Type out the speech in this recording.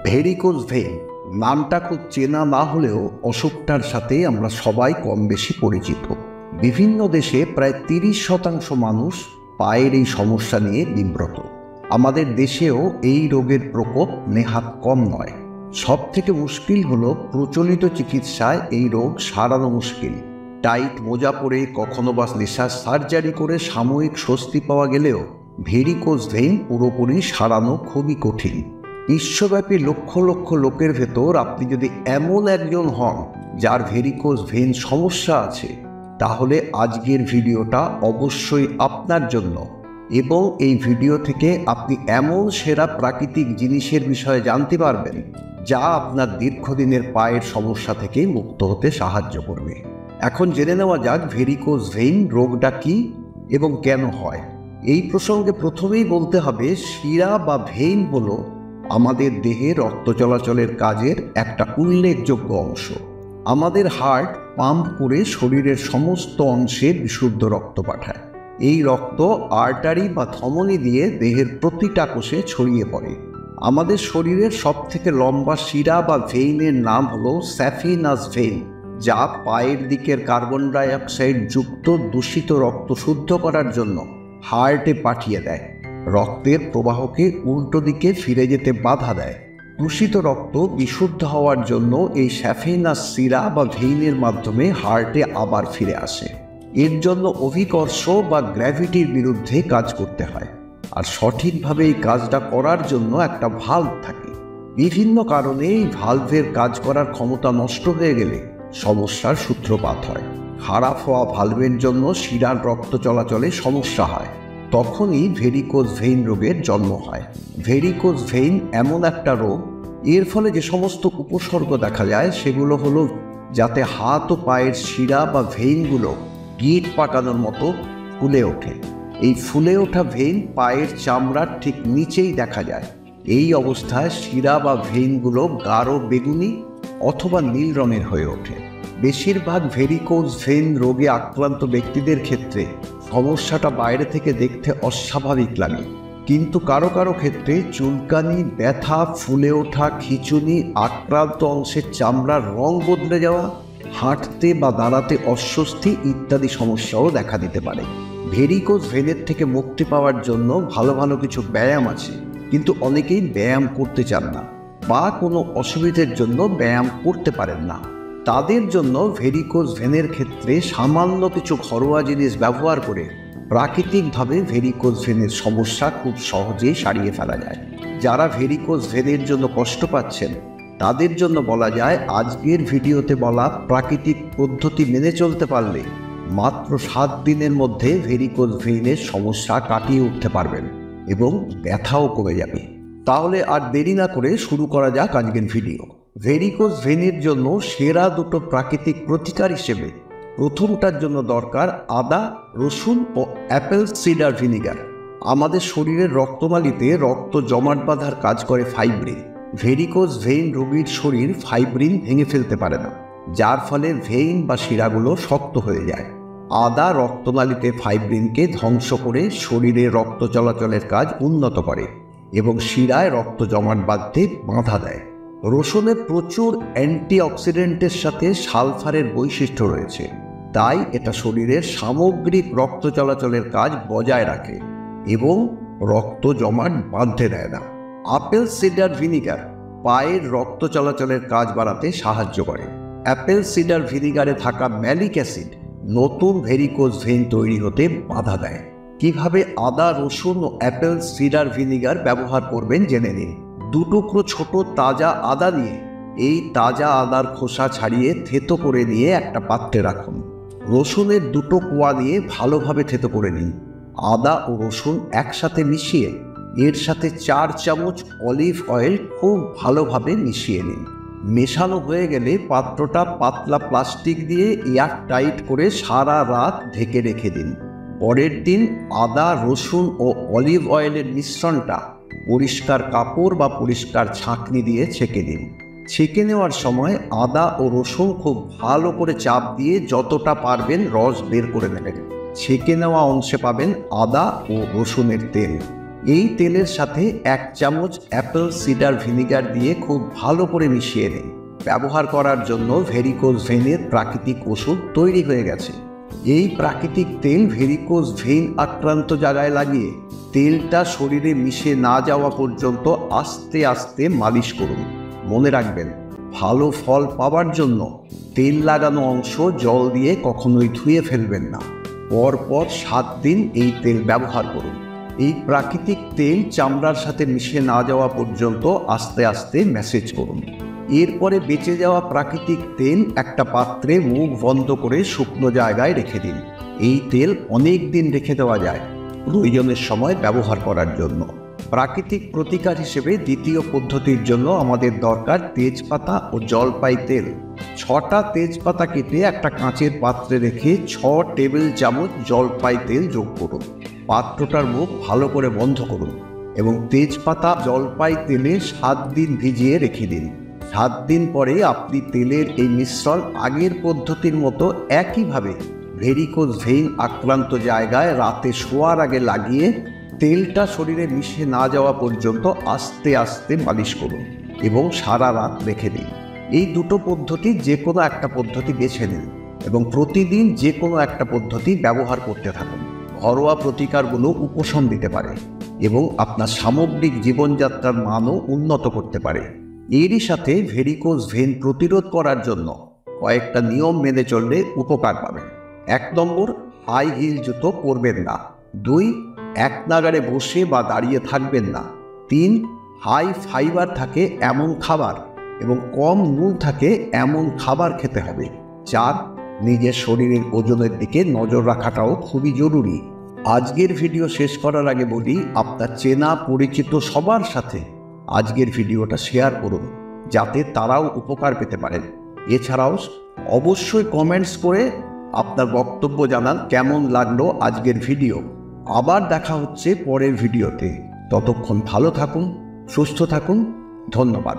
Varicose vein নামটা খুব চেনা না হলেও অসুখটার সাথে আমরা সবাই কম বেশি পরিচিত। বিভিন্ন দেশে প্রায় 30% মানুষ পায়ের এই সমস্যা নিয়ে বিব্রত। আমাদের দেশেও এই রোগের প্রকোপ নেহাত কম নয়। সব থেকে মুশকিল হলো প্রচলিত চিকিৎসায় এই রোগ সারানো মুশকিল। টাইট মোজা পরে কখনো বা লেসার সার্জারি করে সাময়িক স্বস্তি পাওয়া গেলেও ভেরিকোজ ভেইন পুরোপুরি সারানো খুবই কঠিন। বিশ্বব্যাপী লক্ষ লক্ষ লোকের ভেতর আপনি যদি এমন একজন হন যার ভেরিকোজ ভেইন সমস্যা আছে, তাহলে আজকের ভিডিওটা অবশ্যই আপনার জন্য। এবং এই ভিডিও থেকে আপনি এমন সেরা প্রাকৃতিক জিনিসের বিষয়ে জানতে পারবেন যা আপনার দীর্ঘদিনের পায়ের সমস্যা থেকে মুক্ত হতে সাহায্য করবে। এখন জেনে নেওয়া যাক ভেরিকোজ ভেইন রোগটা কী এবং কেন হয়। এই প্রসঙ্গে প্রথমেই বলতে হবে, শিরা বা ভেইন হলো আমাদের দেহে রক্ত চলাচলের কাজের একটা উল্লেখযোগ্য অংশ। আমাদের হার্ট পাম্প করে শরীরের সমস্ত অংশে বিশুদ্ধ রক্ত পাঠায়। এই রক্ত আর্টারি বা ধমনী দিয়ে দেহের প্রতিটা কোষে ছড়িয়ে পড়ে। আমাদের শরীরের সবথেকে লম্বা শিরা বা ভেইনের নাম হলো স্যাফিনাস ভেইন, যা পায়ের দিকের কার্বন ডাই অক্সাইড যুক্ত দূষিত রক্ত শুদ্ধ করার জন্য হার্টে পাঠিয়ে দেয়। রক্তের প্রবাহকে উল্টো দিকে ফিরে যেতে বাধা দেয়। দূষিত রক্ত বিশুদ্ধ হওয়ার জন্য এই স্যাফিনাস শিরা বা ভেইনের মাধ্যমে হার্টে আবার ফিরে আসে। এর জন্য অভিকর্ষ বা গ্র্যাভিটির বিরুদ্ধে কাজ করতে হয়। আর সঠিকভাবে এই কাজটা করার জন্য একটা ভালভ থাকে। বিভিন্ন কারণে এই ভালভের কাজ করার ক্ষমতা নষ্ট হয়ে গেলে সমস্যার সূত্রপাত হয়। খারাপ হওয়া ভালভের জন্য শিরার রক্ত চলাচলে সমস্যা হয়। তখনই ভেরিকোজ ভেইন রোগের জন্ম হয়। ভেরিকোজ ভেইন এমন একটা রোগ, এর ফলে যে সমস্ত উপসর্গ দেখা যায় সেগুলো হলো যাতে হাত ও পায়ের শিরা বা ভেইনগুলো গিট পাকানোর মতো ফুলে ওঠে। এই ফুলে ওঠা ভেইন পায়ের চামড়ার ঠিক নিচেই দেখা যায়। এই অবস্থায় শিরা বা ভেইনগুলো গাঢ় বেগুনি অথবা নীল রঙের হয়ে ওঠে। বেশিরভাগ ভেরিকোজ ভেইন রোগে আক্রান্ত ব্যক্তিদের ক্ষেত্রে সমস্যাটা বাইরে থেকে দেখতে অস্বাভাবিক লাগে, কিন্তু কারো কারো ক্ষেত্রে চুলকানি, ব্যথা, ফুলে ওঠা, খিঁচুনি, আক্রান্ত অংশের চামড়ার রং বদলে যাওয়া, হাঁটতে বা দাঁড়াতে অস্বস্তি ইত্যাদি সমস্যাও দেখা দিতে পারে। ভেরিকোজ ভেইনের থেকে মুক্তি পাওয়ার জন্য ভালো ভালো কিছু ব্যায়াম আছে, কিন্তু অনেকেই ব্যায়াম করতে চান না বা কোনো অসুবিধার জন্য ব্যায়াম করতে পারেন না। তাদের জন্য ভেরিকোজ ভেইনের ক্ষেত্রে সামান্য কিছু ঘরোয়া জিনিস ব্যবহার করে প্রাকৃতিকভাবে ভেরিকোজ ভেইনের সমস্যা খুব সহজেই সারিয়ে ফেলা যায়। যারা ভেরিকোজ ভেইনের জন্য কষ্ট পাচ্ছেন তাদের জন্য বলা যায়, আজকের ভিডিওতে বলা প্রাকৃতিক পদ্ধতি মেনে চলতে পারলে মাত্র 7 দিনের মধ্যে ভেরিকোজ ভেইনের সমস্যা কাটিয়ে উঠতে পারবেন এবং ব্যথাও কমে যাবে। তাহলে আর দেরি না করে শুরু করা যাক আজকের ভিডিও। ভেরিকোজ ভেইনের জন্য সেরা দুটো প্রাকৃতিক প্রতিকার হিসেবে প্রথমটার জন্য দরকার আদা, রসুন ও অ্যাপেল সিডার ভিনিগার। আমাদের শরীরের রক্তনালীতে রক্ত জমাট বাঁধার কাজ করে ফাইব্রিন। ভেরিকোজ ভেইন রোগীর শরীর ফাইব্রিন ভেঙে ফেলতে পারে না, যার ফলে ভেইন বা শিরাগুলো শক্ত হয়ে যায়। আদা রক্তনালীতে ফাইব্রিনকে ধ্বংস করে শরীরে রক্ত চলাচলের কাজ উন্নত করে এবং শিরায় রক্ত জমাট বাঁধতে বাধা দেয়। রসুনে প্রচুর অ্যান্টিঅক্সিডেন্টের সাথে সালফারের বৈশিষ্ট্য রয়েছে, তাই এটা শরীরের সামগ্রিক রক্ত চলাচলের কাজ বজায় রাখে এবং রক্ত জমাট বাঁধতে দেয় না। আপেল সিডার ভিনিগার পায়ের রক্ত চলাচলের কাজ বাড়াতে সাহায্য করে। অ্যাপেল সিডার ভিনিগারে থাকা ম্যালিক অ্যাসিড নতুন ভেরিকোজ ভেইন তৈরি হতে বাধা দেয়। কিভাবে আদা, রসুন ও অ্যাপেল সিডার ভিনিগার ব্যবহার করবেন জেনে নিন। 2 টুকরো ছোট তাজা আদা নিয়ে এই তাজা আদার খোসা ছাড়িয়ে থেতো করে নিয়ে একটা পাত্রে রাখুন। রসুনের 2টো কোয়া নিয়ে ভালোভাবে থেতো করে নিন। আদা ও রসুন একসাথে মিশিয়ে এর সাথে 4 চামচ অলিভ অয়েল খুব ভালোভাবে মিশিয়ে নিন। মেশানো হয়ে গেলে পাত্রটা পাতলা প্লাস্টিক দিয়ে এয়ার টাইট করে সারা রাত ঢেকে রেখে দিন। পরের দিন আদা, রসুন ও অলিভ অয়েলের মিশ্রণটা পরিষ্কার কাপড় বা পরিষ্কার ছাঁকনি দিয়ে ছেঁকে দিন। ছেঁকে নেওয়ার সময় আদা ও রসুন খুব ভালো করে চাপ দিয়ে যতটা পারবেন রস বের করে নেবেন। ছেঁকে নেওয়া অংশে পাবেন আদা ও রসুনের তেল। এই তেলের সাথে 1 চামচ অ্যাপেল সিডার ভিনিগার দিয়ে খুব ভালো করে মিশিয়ে নিন। ব্যবহার করার জন্য ভেরিকোজ ভেনের প্রাকৃতিক ওষুধ তৈরি হয়ে গেছে। এই প্রাকৃতিক তেল ভেরিকোজ ভেইন আক্রান্ত জায়গায় লাগিয়ে তেলটা শরীরে মিশে না যাওয়া পর্যন্ত আস্তে আস্তে মালিশ করুন। মনে রাখবেন, ভালো ফল পাওয়ার জন্য তেল লাগানো অংশ জল দিয়ে কখনোই ধুয়ে ফেলবেন না। পরপর 7 দিন এই তেল ব্যবহার করুন। এই প্রাকৃতিক তেল চামড়ার সাথে মিশে না যাওয়া পর্যন্ত আস্তে আস্তে ম্যাসেজ করুন। এরপরে বেঁচে যাওয়া প্রাকৃতিক তেল একটা পাত্রে মুখ বন্ধ করে শুকনো জায়গায় রেখে দিন। এই তেল অনেক দিন রেখে দেওয়া যায় প্রয়োজনের সময় ব্যবহার করার জন্য। প্রাকৃতিক প্রতিকার হিসেবে দ্বিতীয় পদ্ধতির জন্য আমাদের দরকার তেজপাতা ও জলপাই তেল। 6টা তেজপাতা কেটে একটা কাঁচের পাত্রে রেখে 6 টেবিল চামচ জলপাই তেল যোগ করুন। পাত্রটার মুখ ভালো করে বন্ধ করুন এবং তেজপাতা জলপাই তেলে 7 দিন ভিজিয়ে রেখে দিন। 7 দিন পরে আপনি তেলের এই মিশ্রণ আগের পদ্ধতির মতো একইভাবে ভেরিকোজ ভেইন আক্রান্ত জায়গায় রাতে শোয়ার আগে লাগিয়ে তেলটা শরীরে মিশে না যাওয়া পর্যন্ত আস্তে আস্তে মালিশ করুন এবং সারা রাত রেখে দিন। এই দুটো পদ্ধতি যে কোনো একটা পদ্ধতি বেছে নিন এবং প্রতিদিন যে কোনো একটা পদ্ধতি ব্যবহার করতে থাকুন। ঘরোয়া প্রতিকারগুলো উপশম দিতে পারে এবং আপনার সামগ্রিক জীবনযাত্রার মানও উন্নত করতে পারে। এরই সাথে ভেরিকোজ ভেইন প্রতিরোধ করার জন্য কয়েকটা নিয়ম মেনে চললে উপকার পাবেন। 1 নম্বর, হাই হিল জুতো পরবেন না। 2, এক নাগাড়ে বসে বা দাঁড়িয়ে থাকবেন না। 3, হাই ফাইবার থাকে এমন খাবার এবং কম নুন থাকে এমন খাবার খেতে হবে। 4, নিজের শরীরের ওজনের দিকে নজর রাখাটাও খুবই জরুরি। আজকের ভিডিও শেষ করার আগে বলি, আপনার চেনা পরিচিত সবার সাথে আজকের ভিডিওটা শেয়ার করুন যাতে তারাও উপকার পেতে পারেন। এছাড়াও অবশ্যই কমেন্টস করে আপনার বক্তব্য জানান কেমন লাগলো আজকের ভিডিও। আবার দেখা হচ্ছে পরের ভিডিওতে। ততক্ষণ ভালো থাকুন, সুস্থ থাকুন। ধন্যবাদ।